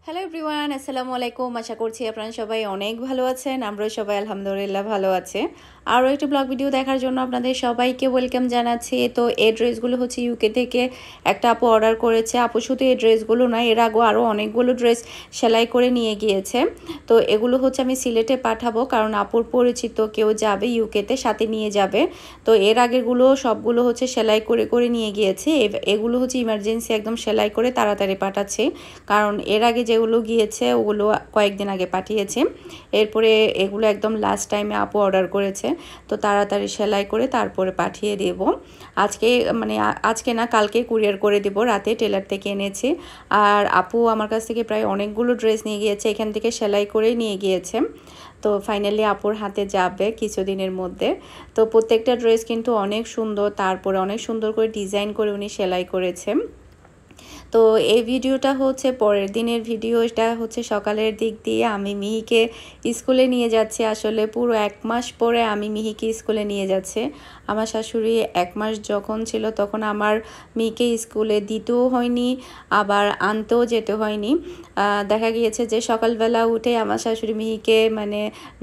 Hello everyone, আসসালামু আলাইকুম। আশা করছি আপনারা সবাই অনেক ভালো আছেন। আমরাও সবাই আলহামদুলিল্লাহ ভালো আছে। আরও একটি ব্লগ ভিডিও দেখার জন্য আপনাদের সবাইকে ওয়েলকাম জানাচ্ছি। তো এই ড্রেসগুলো হচ্ছে ইউকে থেকে একটা আপু অর্ডার করেছে। আপু শুধু এই ড্রেসগুলো নয়, এর আগেও আরও অনেকগুলো ড্রেস সেলাই করে নিয়ে গিয়েছে। তো এগুলো হচ্ছে আমি সিলেটে পাঠাবো, কারণ আপুর পরিচিত কেউ যাবে ইউকেতে, সাথে নিয়ে যাবে। তো এর আগেরগুলো সবগুলো হচ্ছে সেলাই করে করে নিয়ে গিয়েছে। এগুলো হচ্ছে ইমার্জেন্সি একদম সেলাই করে তাড়াতাড়ি পাঠাচ্ছে, কারণ এর আগে যেগুলো গিয়েছে ওগুলো কয়েকদিন আগে পাঠিয়েছে। এরপরে এগুলো একদম লাস্ট টাইমে আপু অর্ডার করেছে, তো তাড়াতাড়ি সেলাই করে তারপরে পাঠিয়ে দেব। আজকে না, কালকে কুরিয়ার করে দেব। রাতে টেলার থেকে এনেছি। আর আপু আমার কাছ থেকে প্রায় অনেকগুলো ড্রেস নিয়ে গিয়েছে, এখান থেকে সেলাই করেই নিয়ে গিয়েছে। তো ফাইনালি আপুর হাতে যাবে কিছুদিনের মধ্যে। তো প্রত্যেকটা ড্রেস কিন্তু অনেক সুন্দর, তারপরে অনেক সুন্দর করে ডিজাইন করে উনি সেলাই করেছে। তো এই ভিডিওটা হচ্ছে পরের দিনের ভিডিও। এটা হচ্ছে সকালের দিক দিয়ে আমি মিহিকে স্কুলে নিয়ে যাচ্ছি। আসলে পুরো 1 মাস পরে আমি মিহিকে স্কুলে নিয়ে যাচ্ছি। আমার শাশুড়ি 1 মাস যখন ছিল তখন আমার মিহিকে স্কুলে দিতেও হয়নি, আবার আনতেও যেতে হয়নি। দেখা গিয়েছে যে সকালবেলা উঠে আমার শাশুড়ি মিহিকে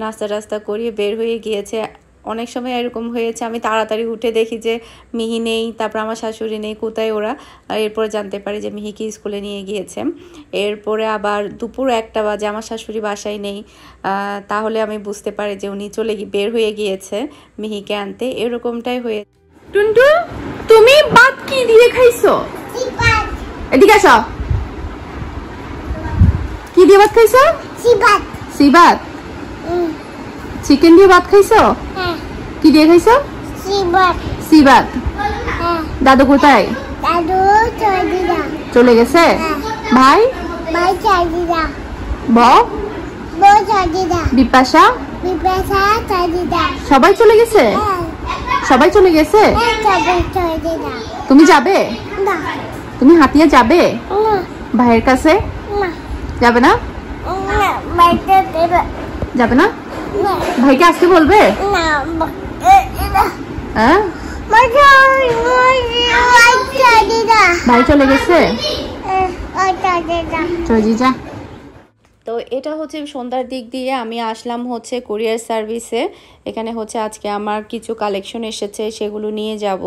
নাস্তা টাস্তা করিয়ে বের হয়ে গিয়েছে। অনেক সময় এরকম হয়েছে আমি তাড়াতাড়ি উঠে দেখি যে মিহি নেই, তারপর আমার শাশুড়ি নেই, কোথায় ওরা। এরপরে জানতে পারি যে মিহিকে স্কুলে নিয়ে গিয়েছে। এরপরে আবার দুপুর 1টা বাজে আমার শাশুড়ি বাসায় নেই। তাহলে আমি বুঝতে পারি যে উনি বের হয়ে গিয়েছে মিহিকে আনতে। এরকমটাই হয়ে। টুনটু, তুমি ভাত কি দিয়ে খাইছো? এদিকে আসো। কি দিয়ে ভাত খাইছো? সিবাত। চিকেন দিয়ে ভাত খাইছো? কি দিয়ে খাইছো? সিবাত। দাদু কোথায়? চলে গেছে। ভাই? বিপাশা? সবাই চলে গেছে? সবাই চলে গেছে। তুমি যাবে? তুমি হাতিয়া যাবে ভাইয়ের কাছে? যাবে না? যাবে না? ভাইকে আসতে বলবে? হ্যাঁ, ভাই চলে গেছে। চলে যা। তো এটা হচ্ছে সন্ধ্যার দিক দিয়ে আমি আসলাম হচ্ছে কুরিয়ার সার্ভিসে। এখানে হচ্ছে আজকে আমার কিছু কালেকশন এসেছে, সেগুলো নিয়ে যাব।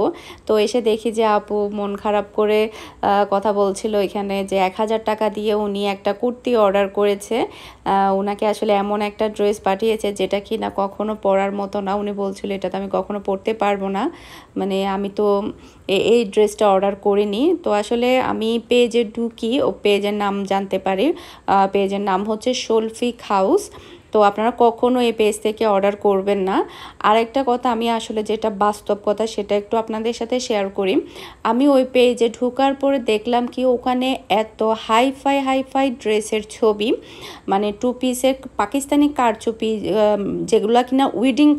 তো এসে দেখি যে আপু মন খারাপ করে কথা বলছিল এখানে, যে 1000 টাকা দিয়ে উনি একটা কুর্তি অর্ডার করেছে। ওনাকে আসলে এমন একটা ড্রেস পাঠিয়েছে যেটা কি না কখনো পরার মতো না। উনি বলছিল এটা তো আমি কখনো পরতে পারবো না, আমি তো এই ড্রেসটা অর্ডার করিনি। তো আসলে আমি পেজে ঢুকি, ও পেজের নাম জানতে পারি। পেজের নাম হচ্ছে শোলফিক হাউস। তো আপনারা কখনো এই পেজ থেকে অর্ডার করবেন না। আরেকটা কথা, আমি আসলে যেটা বাস্তব কথা সেটা একটু আপনাদের সাথে শেয়ার করি। আমি ওই পেজে ঢোকার পরে দেখলাম কি ওখানে এত হাইফাই ড্রেসের ছবি, 2 পিসের পাকিস্তানি কারচুপি, যেগুলো কিনা উইডিং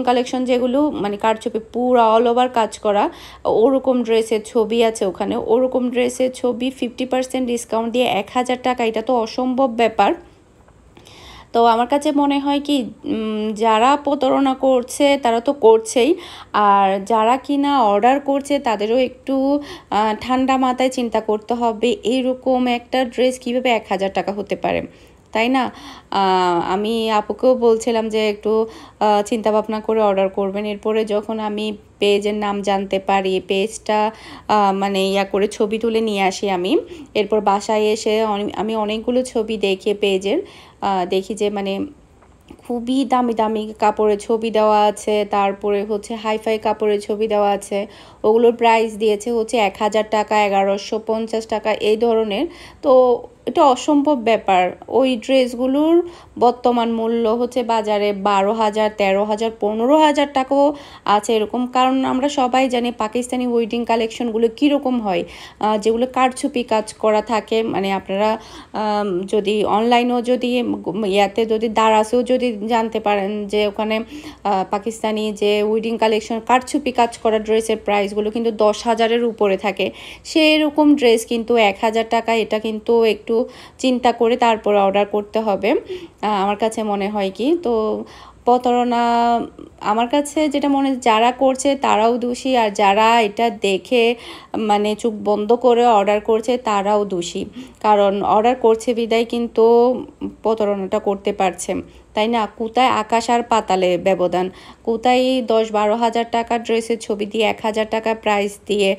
কালেকশন যেগুলো কারচুপি পুরো অল ওভার কাজ করা, ওরকম ড্রেসের ছবি আছে ওখানে। ওরকম ড্রেসের ছবি 50% ডিসকাউন্ট দিয়ে 1000 টাকা। এটা তো অসম্ভব ব্যাপার। তো আমার কাছে মনে হয় কি, যারা প্রতারণা করছে তারা তো করছেই, আর যারা কিনা অর্ডার করছে তাদেরও একটু ঠান্ডা মাথায় চিন্তা করতে হবে এইরকম একটা ড্রেস কীভাবে 1000 টাকা হতে পারে, তাই না? আমি আপুকেও বলছিলাম যে একটু চিন্তা ভাবনা করে অর্ডার করবেন। এরপরে যখন আমি পেজের নাম জানতে পারি, পেজটা করে ছবি তুলে নিয়ে আসি আমি। এরপর বাসায় এসে আমি অনেকগুলো ছবি দেখি পেজের, দেখি যে খুবই দামি দামি কাপড়ের ছবি দেওয়া আছে, তারপরে হচ্ছে হাইফাই কাপড়ের ছবি দেওয়া আছে। ওগুলোর প্রাইস দিয়েছে হচ্ছে 1000 টাকা, 1150 টাকা, এই ধরনের। তো এটা অসম্ভব ব্যাপার। ওই ড্রেসগুলোর বর্তমান মূল্য হচ্ছে বাজারে 12,000, 13,000, 15,000 টাকাও আছে এরকম। কারণ আমরা সবাই জানি পাকিস্তানি ওয়েডিং কালেকশনগুলো কীরকম হয়, যেগুলো কারচুপি কাজ করা থাকে। আপনারা যদি অনলাইনেও যদি যদি দারাজেও যদি জানতে পারেন যে ওখানে পাকিস্তানি যে ওয়েডিং কালেকশন কারচুপি কাজ করা ড্রেসের প্রাইসগুলো কিন্তু 10,000-এর উপরে থাকে। সেরকম ড্রেস কিন্তু 1000 টাকা। এটা কিন্তু একটু চিন্তা করে তারপরে অর্ডার করতে হবে আমার কাছে মনে হয় কি। তো প্রতারণা আমার কাছে যেটা মনে হয় যারা করছে তারাও দোষী, আর যারা এটা দেখে মানে চোখ বন্ধ করে অর্ডার করছে তারাও দোষী। কারণ অর্ডার করছে বিদায় কিন্তু প্রতারণাটা করতে পারছে, তাই না? কোথায় আকাশ আর পাতালে ব্যবধান, কোথায় 10-12 হাজার টাকার ড্রেসের ছবি দিয়ে 1,000 টাকা প্রাইস দিয়ে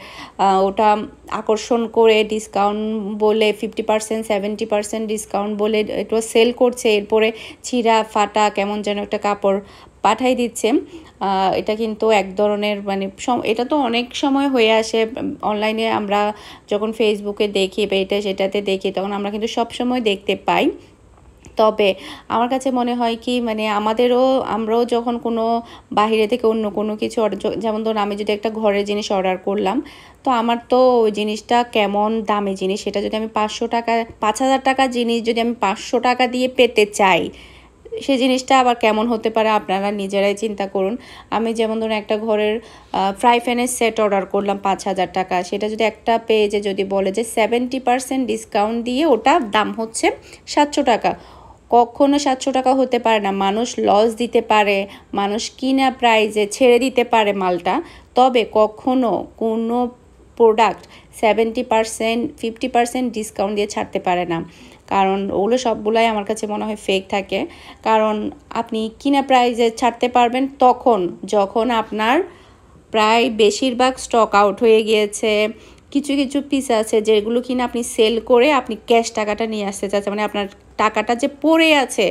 ওটা আকর্ষণ করে ডিসকাউন্ট বলে 50% 70% ডিসকাউন্ট বলে এটা সেল করছে, এরপরে ছিঁড়া ফাটা কেমন যেন একটা কাপড় পাঠাই দিচ্ছে। এটা কিন্তু এক ধরনের মানে এটা তো অনেক সময় হয়ে আসে অনলাইনে, আমরা যখন ফেসবুকে দেখি বা এটা সেটাতে দেখি তখন আমরা কিন্তু সব সময় দেখতে পাই। তবে আমার কাছে মনে হয় কি মানে আমরাও যখন কোনো বাহিরে থেকে অন্য কোনো কিছু অর্ডার, যেমন ধরুন আমি যদি একটা ঘরের জিনিস অর্ডার করলাম, তো আমার তো ওই জিনিসটা কেমন দামি জিনিস, সেটা যদি আমি 5,000 টাকার জিনিস যদি আমি 500 টাকা দিয়ে পেতে চাই, সে জিনিসটা আবার কেমন হতে পারে আপনারা নিজেরাই চিন্তা করুন। আমি যেমন ধরুন একটা ঘরের ফ্রাই প্যানের সেট অর্ডার করলাম 5,000 টাকা, সেটা যদি একটা পেজে যদি বলে যে 70% ডিসকাউন্ট দিয়ে ওটা দাম হচ্ছে 700 টাকা, কখনো 700 টাকা হতে পারে না। মানুষ লস দিতে পারে, মানুষ কিনা প্রাইজে ছেড়ে দিতে পারে মালটা, তবে কখনো কোনো প্রোডাক্ট 70% 50% ডিসকাউন্ট দিয়ে ছাড়তে পারে না। কারণ ওগুলো সবগুলাই আমার কাছে মনে হয় ফেক থাকে। কারণ আপনি কিনা প্রাইজে ছাড়তে পারবেন তখন যখন আপনার প্রায় বেশিরভাগ স্টক আউট হয়ে গিয়েছে, কিছু কিছু পিস আছে যেগুলো কিনা আপনি সেল করে আপনি ক্যাশ টাকাটা নিয়ে আসতে চাচ্ছেন, মানে আপনার টাকাটা যে পড়ে আছে,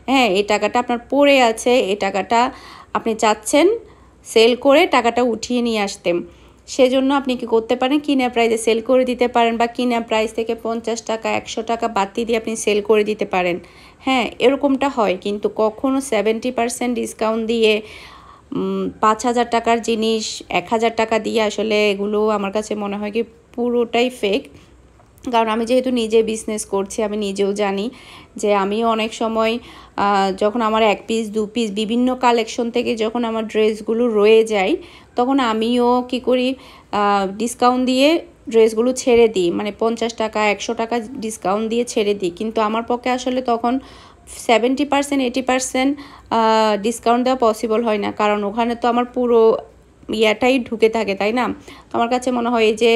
হ্যাঁ এই টাকাটা আপনার পড়ে আছে, এই টাকাটা আপনি চাচ্ছেন সেল করে টাকাটা উঠিয়ে নিয়ে আসতে। সেজন্য আপনি কি করতে পারেন, কিনা প্রাইসে সেল করে দিতে পারেন, বা কিনা প্রাইস থেকে 50 টাকা 100 টাকা বাড়তি দিয়ে আপনি সেল করে দিতে পারেন। হ্যাঁ এরকমটা হয়, কিন্তু কখনো 70% ডিসকাউন্ট দিয়ে 5,000 টাকার জিনিস 1,000 টাকা দিয়ে আসলে এগুলো আমার কাছে মনে হয় কি পুরোটাই ফেক। কারণ আমি যেহেতু নিজে বিজনেস করছি, আমি নিজেও জানি যে আমিও অনেক সময় যখন আমার 1 পিস 2 পিস বিভিন্ন কালেকশন থেকে যখন আমার ড্রেসগুলো রয়ে যায়, তখন আমিও কি করি ডিসকাউন্ট দিয়ে ড্রেসগুলো ছেড়ে দিই, মানে 50 টাকা 100 টাকা ডিসকাউন্ট দিয়ে ছেড়ে দিই। কিন্তু আমার পক্ষে আসলে তখন 70% 80% ডিসকাউন্ট দেওয়া পসিবল হয় না, কারণ ওখানে তো আমার পুরো ইয়াটাই ঢুকে থাকে, তাই না? তো আমার কাছে মনে হয় যে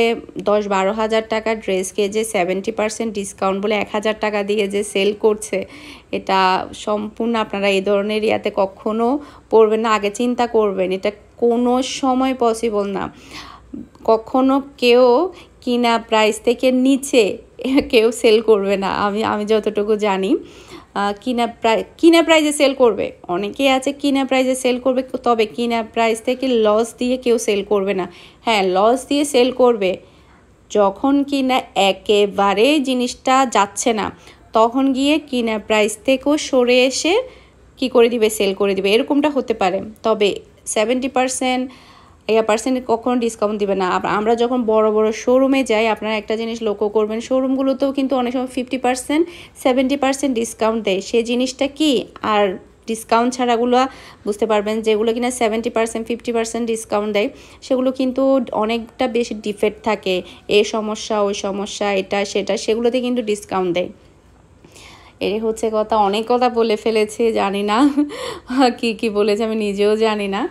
10-12 হাজার টাকার ড্রেসকে যে 70% ডিসকাউন্ট বলে 1,000 টাকা দিয়ে যে সেল করছে, এটা সম্পূর্ণ আপনারা এই ধরনের ইয়াতে কখনো পড়বেন না। আগে চিন্তা করবেন, এটা কোনো সময় পসিবল না। কখনো কেউ কিনা প্রাইস থেকে নিচে কেউ সেল করবে না, আমি যতটুকু জানি। কিনা প্রাইজে সেল করবে, অনেকেই আছে কিনা প্রাইজে সেল করবে, তবে কিনা প্রাইস থেকে লস দিয়ে কেউ সেল করবে না। হ্যাঁ লস দিয়ে সেল করবে যখন কিনা একেবারে জিনিসটা যাচ্ছে না, তখন গিয়ে কিনা প্রাইস থেকেও সরে এসে কি করে দিবে, সেল করে দিবে, এরকমটা হতে পারে। তবে 70% কখনো ডিসকাউন্ট দিবে না। আমরা যখন বড় বড় শোরুমে যাই, আপনারা একটা জিনিস লক্ষ্য করবেন, শোরুমগুলোতেও কিন্তু অনেক সময় 50% 70% ডিসকাউন্ট দেয়। সে জিনিসটা কি আর ডিসকাউন্ট ছাড়াগুলো বুঝতে পারবেন, যেগুলো কিনা 70% 50% ডিসকাউন্ট দেয় সেগুলো কিন্তু অনেকটা বেশি ডিফেক্ট থাকে, এই সমস্যা ওই সমস্যা এটা সেটা, সেগুলোতে কিন্তু ডিসকাউন্ট দেয়। এর হচ্ছে কথা, অনেক কথা বলে ফেলেছি, জানি না কি কি বলেছে আমি নিজেও জানি না।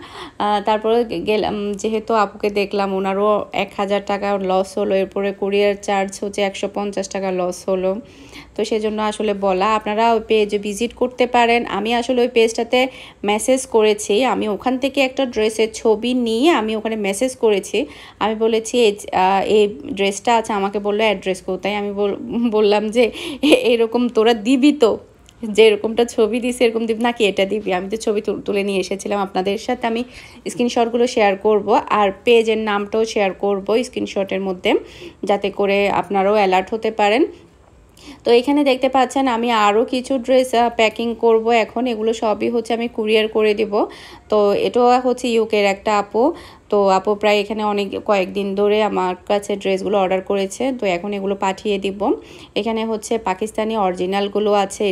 তারপরে গেলাম, যেহেতু আপুকে দেখলাম ওনারও 1,000 টাকা লস হলো, এরপরে কুরিয়ার চার্জ হচ্ছে 150 টাকা লস হলো। তো সেজন্য আসলে বলা, আপনারা ওই পেজে ভিজিট করতে পারেন। আমি আসলে ওই পেজটাতে মেসেজ করেছি, আমি ওখান থেকে একটা ড্রেসের ছবি নিয়ে আমি ওখানে মেসেজ করেছি। আমি বলেছি এই ড্রেসটা আছে, আমাকে বললো অ্যাড্রেস কোথায়। আমি বললাম যে এরকম তোরা দিবি তো, যে এরকমটা ছবি দিস এরকম দিবি নাকি এটা দিবি? আমি তো ছবি তুলে নিয়ে এসেছিলাম, আপনাদের সাথে আমি স্ক্রিনশটগুলো শেয়ার করব, আর পেজের নামটাও শেয়ার করব স্ক্রিনশটের মধ্যে, যাতে করে আপনারাও অ্যালার্ট হতে পারেন। তো এখানে দেখতে পাচ্ছেন আমি আরও কিছু ড্রেস প্যাকিং করব এখন, এগুলো সবই হচ্ছে আমি কুরিয়ার করে দিব। তো এটাও হচ্ছে ইউকের একটা আপু, তো আপু প্রায় এখানে কয়েকদিন ধরে আমার কাছে ড্রেসগুলো অর্ডার করেছে, তো এখন এগুলো পাঠিয়ে দিব। এখানে হচ্ছে পাকিস্তানি অরিজিনালগুলো আছে,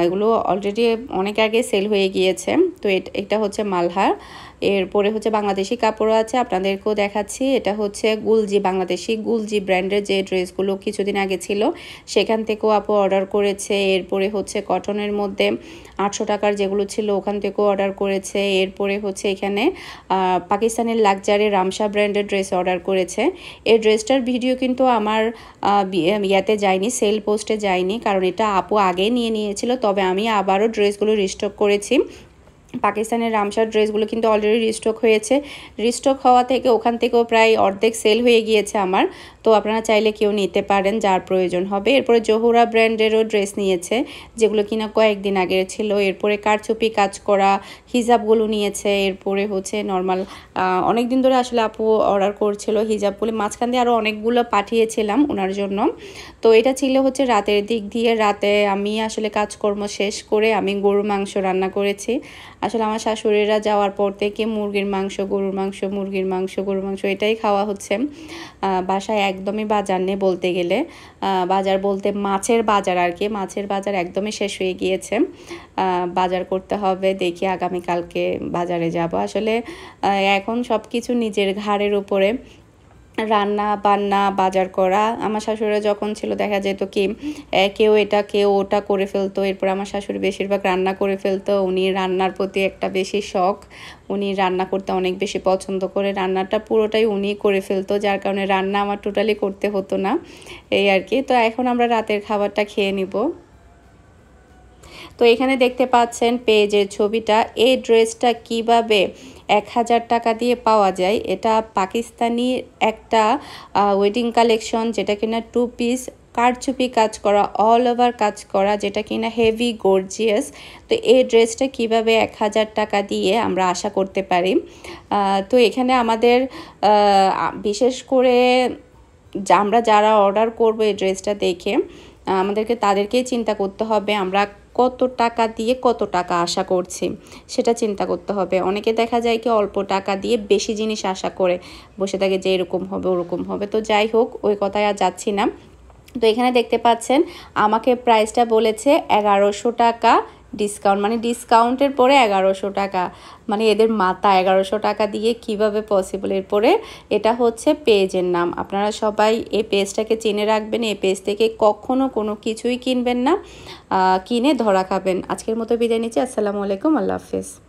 এগুলো অলরেডি অনেক আগে সেল হয়ে গিয়েছে। তো এটা হচ্ছে মালহার, এরপরে হচ্ছে বাংলাদেশি কাপড়ও আছে, আপনাদেরকেও দেখাচ্ছি। এটা হচ্ছে গুলজি, বাংলাদেশি গুলজি ব্র্যান্ডের যে ড্রেসগুলো কিছুদিন আগে ছিল সেখান থেকেও আপু অর্ডার করেছে। এরপরে হচ্ছে কটনের মধ্যে 800 টাকার যেগুলো ছিল ওখান থেকেও অর্ডার করেছে। এরপরে হচ্ছে এখানে পাকিস্তানের লাক্সারি রামসা ব্র্যান্ডের ড্রেস অর্ডার করেছে। এই ড্রেসটার ভিডিও কিন্তু আমার ইয়াতে যায়নি, সেল পোস্টে যায়নি, কারণ এটা আপু আগেই নিয়ে নিয়েছিল। তবে আমি আবারও ড্রেসগুলো রিস্টক করেছি। পাকিস্তানের রামসার ড্রেসগুলো কিন্তু অলরেডি রিস্টক হয়েছে। রিস্টক হওয়া থেকে ওখান থেকেও প্রায় অর্ধেক সেল হয়ে গিয়েছে আমার। তো আপনারা চাইলে কেউ নিতে পারেন যার প্রয়োজন হবে। এরপরে জোহরা ব্র্যান্ডেরও ড্রেস নিয়েছে, যেগুলো কিনা কয়েকদিন আগের ছিল। এরপরে কারচুপি কাজ করা হিজাবগুলো নিয়েছে। এরপরে হচ্ছে নর্মাল অনেক দিন ধরে আসলে আপু অর্ডার করছিল হিজাবগুলো, মাঝখান দিয়ে আরও অনেকগুলো পাঠিয়েছিলাম ওনার জন্য। তো এটা ছিল হচ্ছে রাতের দিক দিয়ে। রাতে আমি আসলে কাজকর্ম শেষ করে আমি গরুর মাংস রান্না করেছি। আসলে আমার শাশুড়িরা যাওয়ার পর থেকে মুরগির মাংস, গরুর মাংস, মুরগির মাংস, গরুর মাংস এটাই খাওয়া হচ্ছে। বাসায় একদমই বাজার নেই বলতে গেলে। বাজার বলতে মাছের বাজার আর কি, মাছের বাজার একদমই শেষ হয়ে গিয়েছে। বাজার করতে হবে, দেখি আগামীকালকে বাজারে যাব। আসলে এখন সব কিছু নিজের ঘাড়ের উপরে, রান্না বান্না বাজার করা। আমার শাশুড়িরা যখন ছিল দেখা যেত কি কেউ এটা কেউ ওটা করে ফেলতো। এরপর আমার শাশুড়ি বেশিরভাগ রান্না করে ফেলতো। উনি রান্নার প্রতি একটা বেশি শখ, উনি রান্না করতে অনেক বেশি পছন্দ করে। রান্নাটা পুরোটাই উনি করে ফেলতো, যার কারণে রান্না আমার টোটালি করতে হতো না, এই আর কি। তো এখন আমরা রাতের খাবারটা খেয়ে নিব। তো এখানে দেখতে পাচ্ছেন পেজের ছবিটা। এই ড্রেসটা কিভাবে 1000 টাকা দিয়ে পাওয়া যায়। এটা পাকিস্তানি একটা ওয়েডিং কালেকশন, যেটা কিনা 2 পিস কারচুপি কাজ করা, অল ওভার কাজ করা, যেটা কিনা হেভি গর্জিয়াস। তো এই ড্রেসটা কিভাবে 1000 টাকা দিয়ে আমরা আশা করতে পারি। তো এখানে আমাদের বিশেষ করে আমরা যারা অর্ডার করবো এই ড্রেসটা দেখে আমাদেরকে তাদেরকেই চিন্তা করতে হবে আমরা কত টাকা দিয়ে কত টাকা আশা করছি সেটা চিন্তা করতে হবে। অনেকে দেখা যায় কি অল্প টাকা দিয়ে বেশি জিনিস আশা করে বসে থাকে যে এরকম হবে ওরকম হবে। তো যাই হোক, ওই কথায় আর যাচ্ছি না। তো এখানে দেখতে পাচ্ছেন আমাকে প্রাইসটা বলেছে 1100 টাকা ডিসকাউন্ট, মানে ডিসকাউন্টের পরে 1100 টাকা, মানে এদের মাথা 1100 টাকা দিয়ে কিভাবে পসিবল। এরপরে এটা হচ্ছে পেজের নাম, আপনারা সবাই এই পেজটাকে চিনে রাখবেন। এই পেজ থেকে কখনো কোনো কিছুই কিনবেন না, কিনে ধরা খাবেন। আজকের মতো বিদায় নিচ্ছি। আসসালামু আলাইকুম, আল্লাহ হাফেজ।